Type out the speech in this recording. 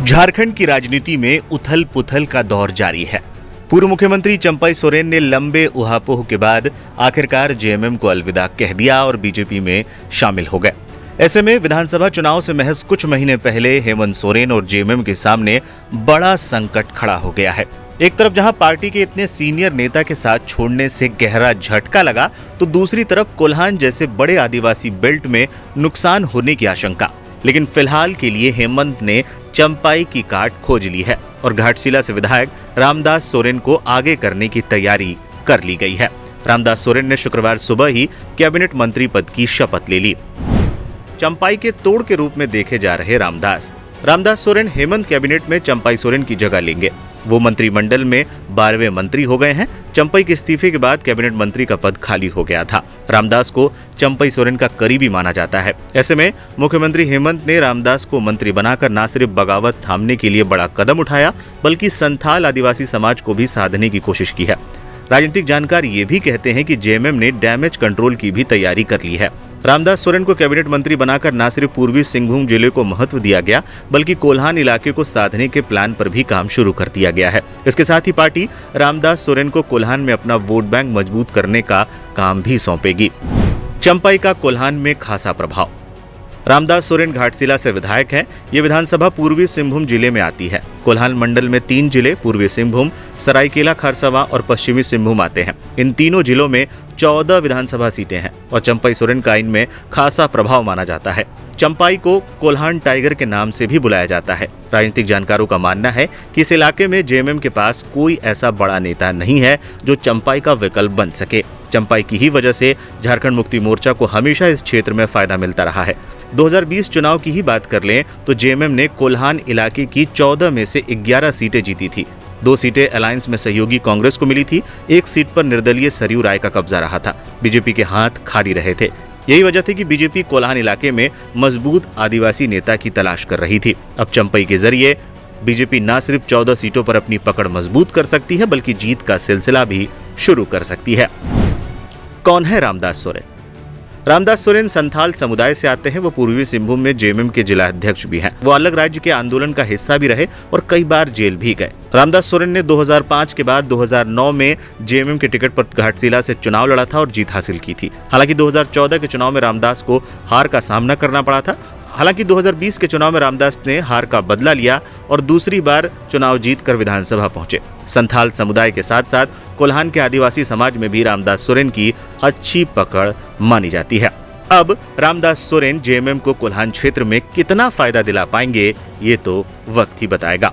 झारखंड की राजनीति में उथल पुथल का दौर जारी है। पूर्व मुख्यमंत्री चंपई सोरेन ने लंबे उहापोह के बाद आखिरकार जेएमएम को अलविदा कह दिया और बीजेपी में शामिल हो गए। ऐसे में विधानसभा चुनाव से महज कुछ महीने पहले हेमंत सोरेन और जेएमएम के सामने बड़ा संकट खड़ा हो गया है। एक तरफ जहां पार्टी के इतने सीनियर नेता के साथ छोड़ने से गहरा झटका लगा, तो दूसरी तरफ कोल्हान जैसे बड़े आदिवासी बेल्ट में नुकसान होने की आशंका। लेकिन फिलहाल के लिए हेमंत ने चंपाई की काट खोज ली है और घाटशिला से विधायक रामदास सोरेन को आगे करने की तैयारी कर ली गई है। रामदास सोरेन ने शुक्रवार सुबह ही कैबिनेट मंत्री पद की शपथ ले ली। चंपाई के तोड़ के रूप में देखे जा रहे रामदास सोरेन हेमंत कैबिनेट में चंपाई सोरेन की जगह लेंगे। वो मंत्रिमंडल में 12वें मंत्री हो गए हैं। चंपई के इस्तीफे के बाद कैबिनेट मंत्री का पद खाली हो गया था। रामदास को चंपई सोरेन का करीबी माना जाता है। ऐसे में मुख्यमंत्री हेमंत ने रामदास को मंत्री बनाकर न सिर्फ बगावत थामने के लिए बड़ा कदम उठाया, बल्कि संथाल आदिवासी समाज को भी साधने की कोशिश की है। राजनीतिक जानकार ये भी कहते हैं कि जेएमएम ने डैमेज कंट्रोल की भी तैयारी कर ली है। रामदास सोरेन को कैबिनेट मंत्री बनाकर न सिर्फ पूर्वी सिंहभूम जिले को महत्व दिया गया, बल्कि कोल्हान इलाके को साधने के प्लान पर भी काम शुरू कर दिया गया है। इसके साथ ही पार्टी रामदास सोरेन को कोल्हान में अपना वोट बैंक मजबूत करने का काम भी सौंपेगी। चंपई का कोल्हान में खासा प्रभाव। रामदास सोरेन घाटशिला से विधायक हैं। ये विधानसभा पूर्वी सिंहभूम जिले में आती है। कोल्हान मंडल में 3 जिले पूर्वी सिंहभूम, सरायकेला खरसावां और पश्चिमी सिंहभूम आते हैं। इन तीनों जिलों में 14 विधानसभा सीटें हैं और चंपई सोरेन का इनमें खासा प्रभाव माना जाता है। चंपाई को कोल्हान टाइगर के नाम से भी बुलाया जाता है। राजनीतिक जानकारों का मानना है कि इस इलाके में जेएमएम के पास कोई ऐसा बड़ा नेता नहीं है जो चंपाई का विकल्प बन सके। चंपाई की ही वजह से झारखंड मुक्ति मोर्चा को हमेशा इस क्षेत्र में फायदा मिलता रहा है। 2020 चुनाव की ही बात कर लें तो जेएमएम ने कोल्हान इलाके की 14 में से 11 सीटें जीती थी। 2 सीटें अलायंस में सहयोगी कांग्रेस को मिली थी। 1 सीट पर निर्दलीय सरयू राय का कब्जा रहा था। बीजेपी के हाथ खाली रहे थे। यही वजह थी कि बीजेपी कोल्हान इलाके में मजबूत आदिवासी नेता की तलाश कर रही थी। अब चंपई के जरिए बीजेपी न सिर्फ 14 सीटों पर अपनी पकड़ मजबूत कर सकती है, बल्कि जीत का सिलसिला भी शुरू कर सकती है। कौन है रामदास सोरेन? रामदास सोरेन संथाल समुदाय से आते हैं। वो पूर्वी सिंहभूम में जेएमएम के जिला अध्यक्ष भी हैं। वो अलग राज्य के आंदोलन का हिस्सा भी रहे और कई बार जेल भी गए। रामदास सोरेन ने 2005 के बाद 2009 में जेएमएम के टिकट पर घाटशिला से चुनाव लड़ा था और जीत हासिल की थी। हालांकि 2014 के चुनाव में रामदास को हार का सामना करना पड़ा था। हालांकि 2020 के चुनाव में रामदास ने हार का बदला लिया और दूसरी बार चुनाव जीतकर विधानसभा पहुंचे। संथाल समुदाय के साथ साथ कोल्हान के आदिवासी समाज में भी रामदास सोरेन की अच्छी पकड़ मानी जाती है। अब रामदास सोरेन जेएमएम को कोल्हान क्षेत्र में कितना फायदा दिला पाएंगे, ये तो वक्त ही बताएगा।